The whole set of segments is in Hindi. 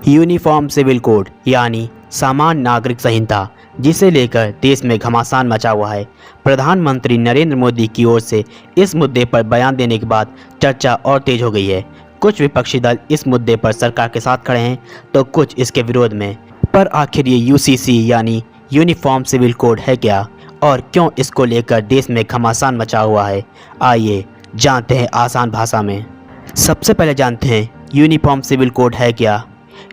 यूनिफॉर्म सिविल कोड यानी समान नागरिक संहिता, जिसे लेकर देश में घमासान मचा हुआ है। प्रधानमंत्री नरेंद्र मोदी की ओर से इस मुद्दे पर बयान देने के बाद चर्चा और तेज हो गई है। कुछ विपक्षी दल इस मुद्दे पर सरकार के साथ खड़े हैं तो कुछ इसके विरोध में। पर आखिर ये यूसीसी यानी यूनिफॉर्म सिविल कोड है क्या, और क्यों इसको लेकर देश में घमासान मचा हुआ है? आइए जानते हैं आसान भाषा में। सबसे पहले जानते हैं यूनिफॉर्म सिविल कोड है क्या।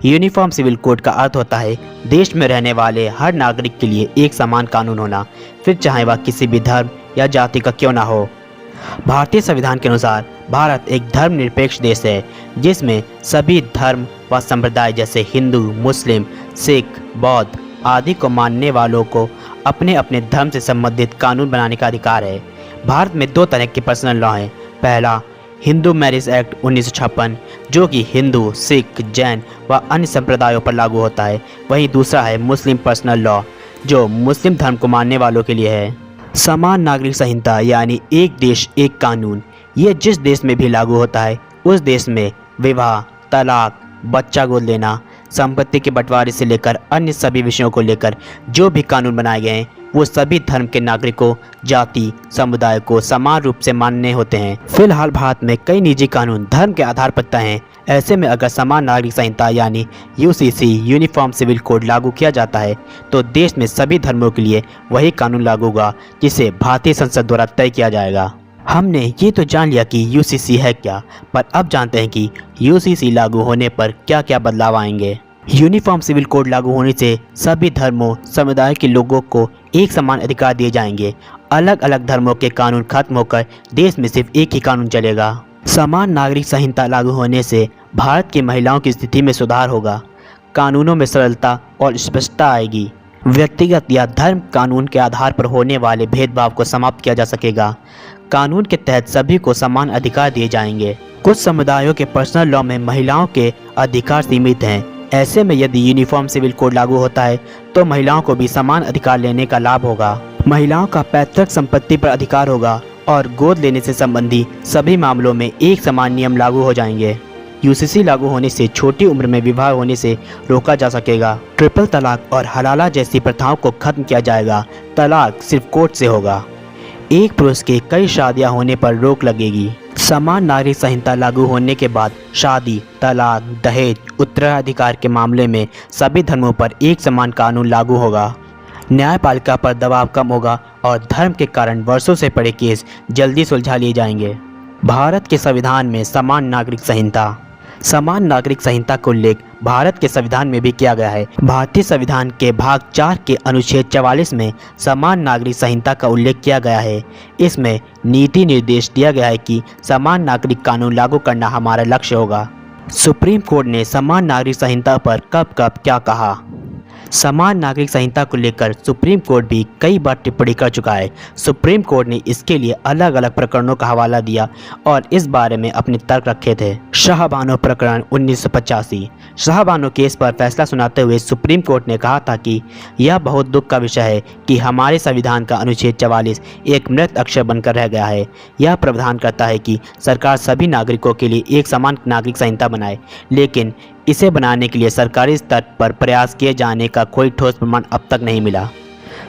यूनिफॉर्म सिविल कोड का अर्थ होता है देश में रहने वाले हर नागरिक के लिए एक समान कानून होना, फिर चाहे वह किसी भी धर्म या जाति का क्यों ना हो। भारतीय संविधान के अनुसार भारत एक धर्मनिरपेक्ष देश है, जिसमें सभी धर्म व संप्रदाय जैसे हिंदू, मुस्लिम, सिख, बौद्ध आदि को मानने वालों को अपने अपने धर्म से संबंधित कानून बनाने का अधिकार है। भारत में दो तरह के पर्सनल लॉ हैं। पहला हिंदू मैरिज एक्ट 1956, जो कि हिंदू, सिख, जैन व अन्य संप्रदायों पर लागू होता है। वहीं दूसरा है मुस्लिम पर्सनल लॉ, जो मुस्लिम धर्म को मानने वालों के लिए है। समान नागरिक संहिता यानी एक देश एक कानून, ये जिस देश में भी लागू होता है उस देश में विवाह, तलाक, बच्चा गोद लेना, संपत्ति के बंटवारे से लेकर अन्य सभी विषयों को लेकर जो भी कानून बनाए गए हैं वो सभी धर्म के नागरिकों, जाति, समुदाय को समान रूप से मानने होते हैं। फिलहाल भारत में कई निजी कानून धर्म के आधार पर तय हैं। ऐसे में अगर समान नागरिक संहिता यानी यूसीसी यूनिफॉर्म सिविल कोड लागू किया जाता है तो देश में सभी धर्मों के लिए वही कानून लागू होगा, जिसे भारतीय संसद द्वारा तय किया जाएगा। हमने ये तो जान लिया कि यूसीसी है क्या, पर अब जानते हैं कि यूसीसी लागू होने पर क्या क्या बदलाव आएंगे। यूनिफॉर्म सिविल कोड लागू होने से सभी धर्मों, समुदाय के लोगों को एक समान अधिकार दिए जाएंगे। अलग अलग धर्मों के कानून खत्म होकर देश में सिर्फ एक ही कानून चलेगा। समान नागरिक संहिता लागू होने से भारत की महिलाओं की स्थिति में सुधार होगा। कानूनों में सरलता और स्पष्टता आएगी। व्यक्तिगत या धर्म कानून के आधार पर होने वाले भेदभाव को समाप्त किया जा सकेगा। कानून के तहत सभी को समान अधिकार दिए जाएंगे। कुछ समुदायों के पर्सनल लॉ में महिलाओं के अधिकार सीमित हैं। ऐसे में यदि यूनिफॉर्म सिविल कोड लागू होता है तो महिलाओं को भी समान अधिकार लेने का लाभ होगा। महिलाओं का पैतृक संपत्ति पर अधिकार होगा और गोद लेने से संबंधी सभी मामलों में एक समान नियम लागू हो जाएंगे। यूसीसी लागू होने से छोटी उम्र में विवाह होने से रोका जा सकेगा। ट्रिपल तलाक और हलाला जैसी प्रथाओं को खत्म किया जाएगा। तलाक सिर्फ कोर्ट से होगा। एक पुरुष के कई शादियां होने पर रोक लगेगी। समान नागरिक संहिता लागू होने के बाद शादी, तलाक, दहेज, उत्तराधिकार के मामले में सभी धर्मों पर एक समान कानून लागू होगा। न्यायपालिका पर दबाव कम होगा और धर्म के कारण वर्षों से पड़े केस जल्दी सुलझा लिए जाएंगे। भारत के संविधान में समान नागरिक संहिता का उल्लेख भारत के संविधान में भी किया गया है। भारतीय संविधान के भाग 4 के अनुच्छेद 44 में समान नागरिक संहिता का उल्लेख किया गया है। इसमें नीति निर्देश दिया गया है कि समान नागरिक कानून लागू करना हमारा लक्ष्य होगा। सुप्रीम कोर्ट ने समान नागरिक संहिता पर कब कब क्या कहा। समान नागरिक संहिता को लेकर सुप्रीम कोर्ट भी कई बार टिप्पणी कर चुका है। सुप्रीम कोर्ट ने इसके लिए अलग अलग प्रकरणों का हवाला दिया और इस बारे में अपने तर्क रखे थे। शाहबानो प्रकरण 1985। शाहबानो केस पर फैसला सुनाते हुए सुप्रीम कोर्ट ने कहा था कि यह बहुत दुख का विषय है कि हमारे संविधान का अनुच्छेद 44 एक मृत अक्षर बनकर रह गया है। यह प्रावधान करता है कि सरकार सभी नागरिकों के लिए एक समान नागरिक संहिता बनाए, लेकिन इसे बनाने के लिए सरकारी स्तर पर प्रयास किए जाने का कोई ठोस प्रमाण अब तक नहीं मिला।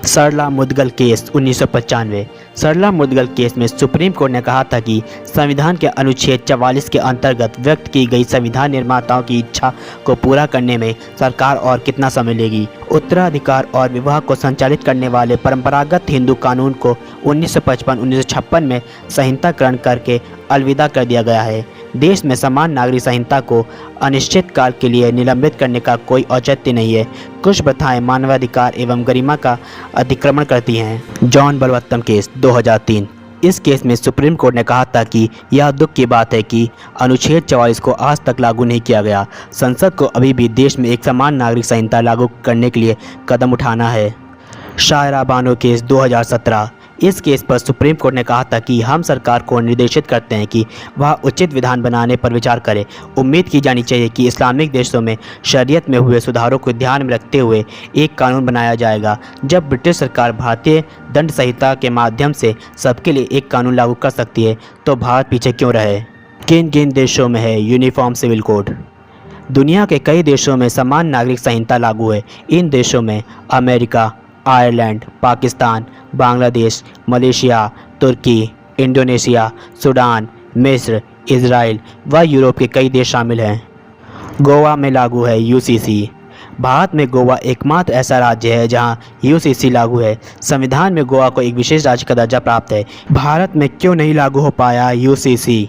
सरला मुद्गल केस 1995। सरला मुद्गल केस में सुप्रीम कोर्ट ने कहा था कि संविधान के अनुच्छेद 44 के अंतर्गत व्यक्त की गई संविधान निर्माताओं की इच्छा को पूरा करने में सरकार और कितना समय लेगी। उत्तराधिकार और विवाह को संचालित करने वाले परंपरागत हिंदू कानून को 1955-1956 में संहिताकरण करके अलविदा कर दिया गया है। देश में समान नागरिक संहिता को अनिश्चित काल के लिए निलंबित करने का कोई औचित्य नहीं है। कुछ प्रथाएं मानवाधिकार एवं गरिमा का अतिक्रमण करती हैं। John Vallamattom case 2003। इस केस में सुप्रीम कोर्ट ने कहा था कि यह दुख की बात है कि अनुच्छेद 44 को आज तक लागू नहीं किया गया। संसद को अभी भी देश में एक समान नागरिक संहिता लागू करने के लिए कदम उठाना है। शायरा बानो केस 2017। इस केस पर सुप्रीम कोर्ट ने कहा था कि हम सरकार को निर्देशित करते हैं कि वह उचित विधान बनाने पर विचार करे। उम्मीद की जानी चाहिए कि इस्लामिक देशों में शरीयत में हुए सुधारों को ध्यान में रखते हुए एक कानून बनाया जाएगा। जब ब्रिटिश सरकार भारतीय दंड संहिता के माध्यम से सबके लिए एक कानून लागू कर सकती है तो भारत पीछे क्यों रहे। किन किन देशों में है यूनिफॉर्म सिविल कोड? दुनिया के कई देशों में समान नागरिक संहिता लागू है। इन देशों में America, Ireland, Pakistan, Bangladesh, Malaysia, Turkey, Indonesia, Sudan, मिस्र, इजराइल व यूरोप के कई देश शामिल हैं। गोवा में लागू है यूसीसी। भारत में गोवा एकमात्र ऐसा राज्य है जहां यूसीसी लागू है। संविधान में गोवा को एक विशेष राज्य का दर्जा प्राप्त है। भारत में क्यों नहीं लागू हो पाया यूसीसी?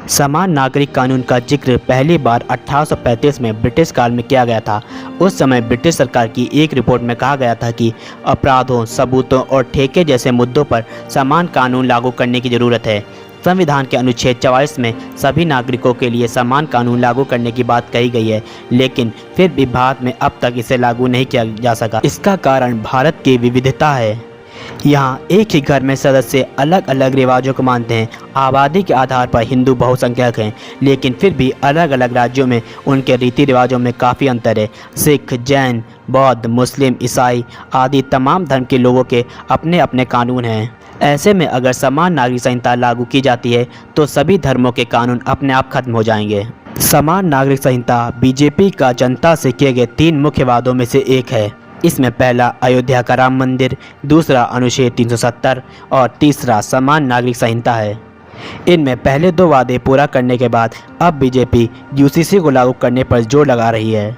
समान नागरिक कानून का जिक्र पहली बार 1835 में ब्रिटिश काल में किया गया था। उस समय ब्रिटिश सरकार की एक रिपोर्ट में कहा गया था कि अपराधों, सबूतों और ठेके जैसे मुद्दों पर समान कानून लागू करने की ज़रूरत है। संविधान के अनुच्छेद 44 में सभी नागरिकों के लिए समान कानून लागू करने की बात कही गई है, लेकिन फिर भी भारत में अब तक इसे लागू नहीं किया जा सका। इसका कारण भारत की विविधता है। यहाँ एक ही घर में सदस्य अलग अलग रिवाजों को मानते हैं। आबादी के आधार पर हिंदू बहुसंख्यक हैं, लेकिन फिर भी अलग अलग राज्यों में उनके रीति रिवाजों में काफ़ी अंतर है। सिख, जैन, बौद्ध, मुस्लिम, ईसाई आदि तमाम धर्म के लोगों के अपने अपने कानून हैं। ऐसे में अगर समान नागरिक संहिता लागू की जाती है तो सभी धर्मों के कानून अपने आप खत्म हो जाएंगे। समान नागरिक संहिता बीजेपी का जनता से किए गए 3 मुख्य वादों में से एक है। इसमें पहला अयोध्या का राम मंदिर, दूसरा अनुच्छेद 370 और तीसरा समान नागरिक संहिता है। इनमें पहले 2 वादे पूरा करने के बाद अब बीजेपी यूसीसी को लागू करने पर जोर लगा रही है।